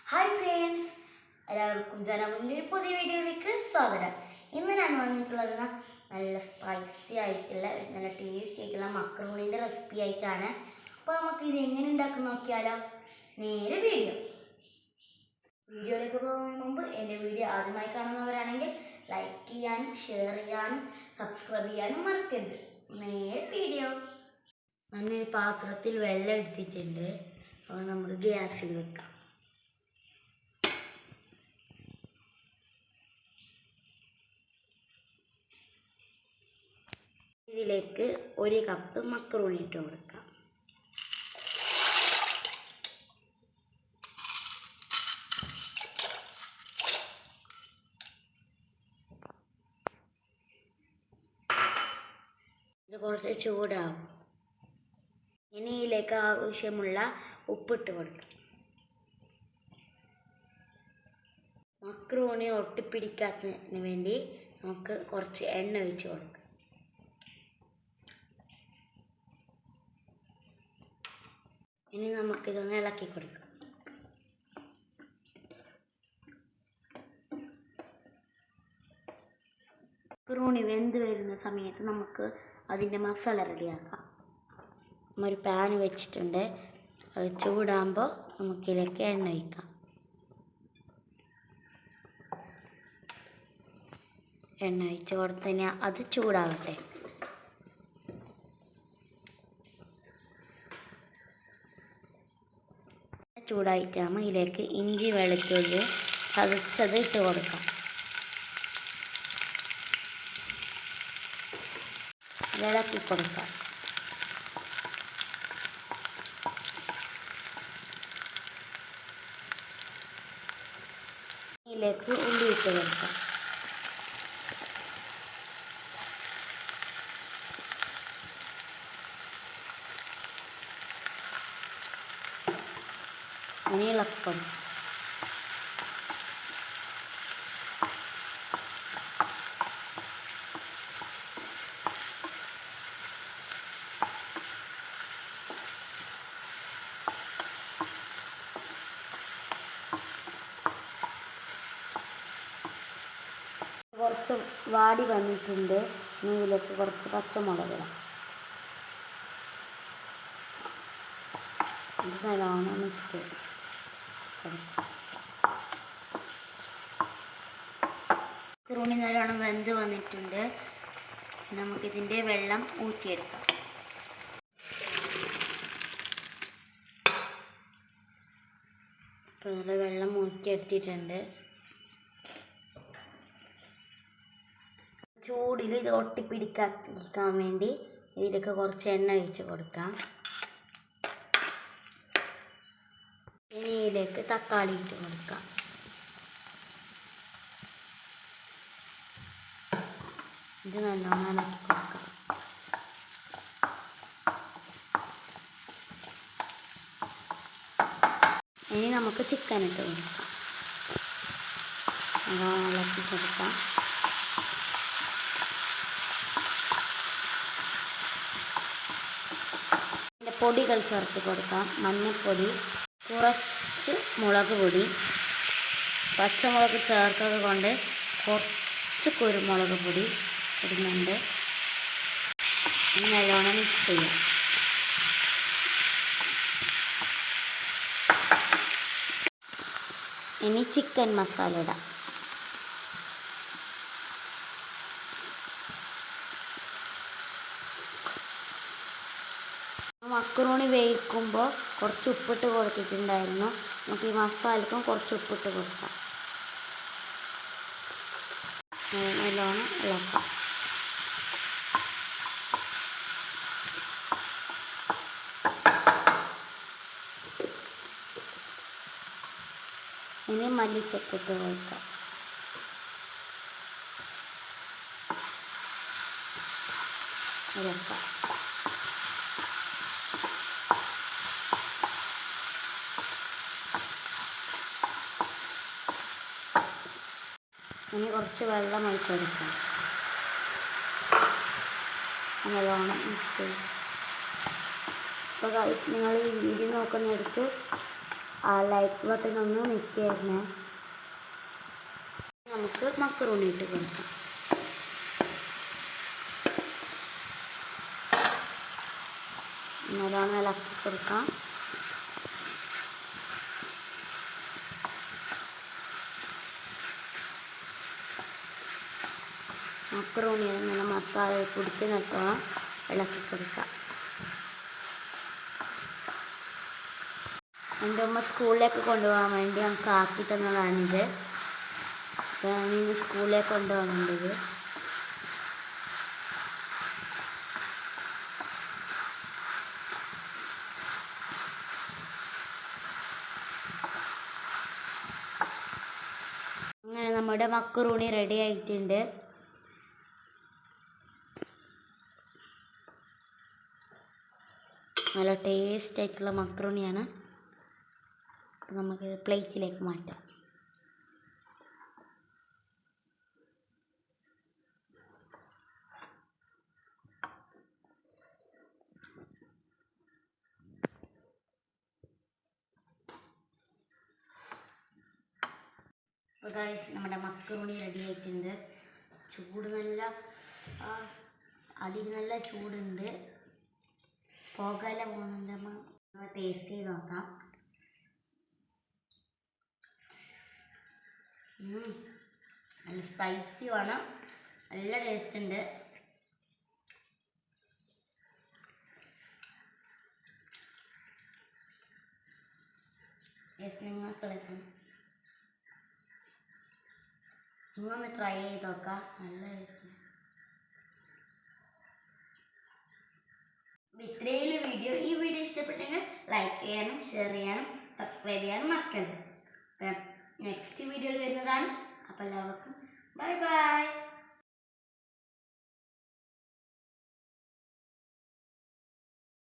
Hi friends, എല്ലാവർക്കും ജനമുൻ്റെ ഒരു പുതിയ വീഡിയോയിലേക്ക് സ്വാഗതം. ഇന്ന് ഞാൻ വന്നിട്ടുള്ളത് നല്ല സ്പൈസി ആയിട്ടുള്ള നല്ല ടേസ്റ്റി ആയിട്ടുള്ള മക്രോണിൻ്റെ റെസിപ്പി ആയിട്ടാണ്. അപ്പോൾ നമുക്ക് ഇത് എങ്ങനെ ഉണ്ടാക്കും നോക്കിയാലോ. നേരെ വീഡിയോയിലേക്ക് പോകുന്നതിന് മുമ്പ് എൻ്റെ വീഡിയോ ആദ്യമായി കാണുന്നവരാണെങ്കിൽ ലൈക്ക് ചെയ്യാനും ഷെയർ ചെയ്യാനും സബ്സ്ക്രൈബ് ചെയ്യാനും മറക്കരുത്. നേരെ വീഡിയോ. നല്ലൊരു പാത്രത്തിൽ വെള്ളം എടുത്തിട്ടുണ്ട്. അപ്പോൾ നമുക്ക് ഗ്യാസിൽ വെക്കാം. ഇതിലേക്ക് 1 കപ്പ് മക്രോണി ഇട്ട് കൊടുക്കാം. ഇത് കുറച്ച് ചൂടാവും. ഇനി ഇതിലേക്ക് ആവശ്യമുള്ള ഉപ്പിട്ട് കൊടുക്കാം. മക്രോണി ഒട്ടിപ്പിടിക്കാത്തതിന് വേണ്ടി നമുക്ക് കുറച്ച് എണ്ണ ഒഴിച്ച് കൊടുക്കാം. ഇനി നമുക്കിതൊന്ന് ഇളക്കി കൊടുക്കാം. മക്രോണി വെന്ത് വരുന്ന സമയത്ത് നമുക്ക് അതിൻ്റെ മസാല റെഡിയാക്കാം. ഒരു പാൻ വെച്ചിട്ടുണ്ട്. അത് ചൂടാകുമ്പോൾ നമുക്കിതിലേക്ക് എണ്ണ ഒഴിക്കാം. എണ്ണ ഒഴിച്ച് കൊടുത്ത് കഴിഞ്ഞാൽ അത് ചൂടാവട്ടെ. ചൂടായിട്ടാകുമ്പോൾ ഇതിലേക്ക് ഇഞ്ചി വെളുത്തുള്ളി ചതച്ചത് ഇട്ട് കൊടുക്കാം. ഇളക്കി കൊടുക്കാം. ഇതിലേക്ക് ഉള്ളി ഇട്ട് കൊടുക്കാം. ഇനി ഇളക്കണം. കുറച്ച് വാടി വന്നിട്ടുണ്ട്. ഇതിലേക്ക് കുറച്ച് പച്ചമുളക് ഇടാം. നല്ലോണം മിക്സ് മക്രോണി നല്ലോണം വെന്ത് വന്നിട്ടുണ്ട്. നമുക്കിതിൻ്റെ വെള്ളം ഊറ്റിയെടുക്കാം. വേറെ വെള്ളം ഊറ്റിയെടുത്തിട്ടുണ്ട്. ചൂടിൽ ഇത് ഒട്ടിപ്പിടിക്കാതിരിക്കാൻ വേണ്ടി ഇതിലേക്ക് കുറച്ച് എണ്ണ ഒഴിച്ച് കൊടുക്കാം. ഇനി ഇതിലേക്ക് തക്കാളി ഇട്ട് കൊടുക്കാം. ഇത് നല്ലോണം ഇളക്കി കൊടുക്കാം. ഇനി നമുക്ക് ചിക്കൻ ഇട്ട് കൊടുക്കാം. നല്ലോണം ഇളക്കി കൊടുക്കാം. പൊടികൾ ചേർത്ത് കൊടുക്കാം. മഞ്ഞൾപ്പൊടി, കുറച്ച് മുളക് പൊടി, പച്ചമുളക് ചേർത്തത് കൊണ്ട് കുറച്ച് കുരുമുളക് പൊടി ഇടുന്നുണ്ട്. നല്ലോണം മിക്സ് ചെയ്യാം. ഇനി ചിക്കൻ മസാല ഇടാം. മക്രോണി വേവിക്കുമ്പോൾ കുറച്ച് ഉപ്പിട്ട് കൊടുത്തിട്ടുണ്ടായിരുന്നു. നമുക്ക് ഈ മസാലക്കും കുറച്ച് ഉപ്പിട്ട് കൊടുക്കാം. നല്ലോണം ഇളക്കാം. ഇനി മല്ലിച്ചപ്പിട്ട് കൊടുക്കാം. ഇളക്കാം. ഇനി കുറച്ച് വെള്ളം ഒഴിച്ചെടുക്കാം. നല്ലോണം മിക്സ് ചെയ്യും. അപ്പോൾ നിങ്ങൾ ഈ വീഡിയോ നോക്കുന്നിടത്ത് ആ ലൈറ്റ് ബട്ടൺ ഒന്ന് നിൽക്കുകയായിരുന്നേ. നമുക്ക് മക്രോണി ഇട്ട് കൊടുക്കാം. നല്ലോണം ഇളക്കി കൊടുക്കാം. മക്രോണി നല്ല മസാല പിടിക്കുന്നിടത്തോളം ഇളക്കി കൊടുക്കാം. എൻ്റെ ഉമ്മ സ്കൂളിലേക്ക് കൊണ്ടുപോകാൻ വേണ്ടി നമുക്ക് ആക്കി തന്നതാണിത്. ഞാനിന്ന് സ്കൂളിലേക്ക് കൊണ്ടുപോകുന്നുണ്ട്. അങ്ങനെ നമ്മുടെ മക്രോണി റെഡി ആയിട്ടുണ്ട്. നല്ല ടേസ്റ്റ് ആയിട്ടുള്ള മക്രോണിയാണ്. അപ്പം നമുക്ക് പ്ലേറ്റിലേക്ക് മാറ്റാം. അപ്പോൾ ഗൈസ് നമ്മുടെ മക്രോണി റെഡി ആയിട്ടുണ്ട്. ചൂട് നല്ല അടിയിൽ നല്ല ചൂടുണ്ട്. പുകയില പോകുന്നുണ്ട്. നമ്മൾ ടേസ്റ്റ് ചെയ്ത് നോക്കാം. നല്ല സ്പൈസി വേണം. നല്ല ടേസ്റ്റ് ഉണ്ട്. നിങ്ങളൊന്ന് ട്രൈ ചെയ്ത് നോക്കാം. നല്ല ടേസ്റ്റ്. ഇത്രയുള്ള വീഡിയോ. ഈ വീഡിയോ ഇഷ്ടപ്പെട്ടെങ്കിൽ ലൈക്ക് ചെയ്യാനും ഷെയർ ചെയ്യാനും സബ്സ്ക്രൈബ് ചെയ്യാനും മറക്കരുത്. നെക്സ്റ്റ് വീഡിയോയിൽ വരുന്നതാണ്. അപ്പോൾ എല്ലാവർക്കും ബൈ ബൈ.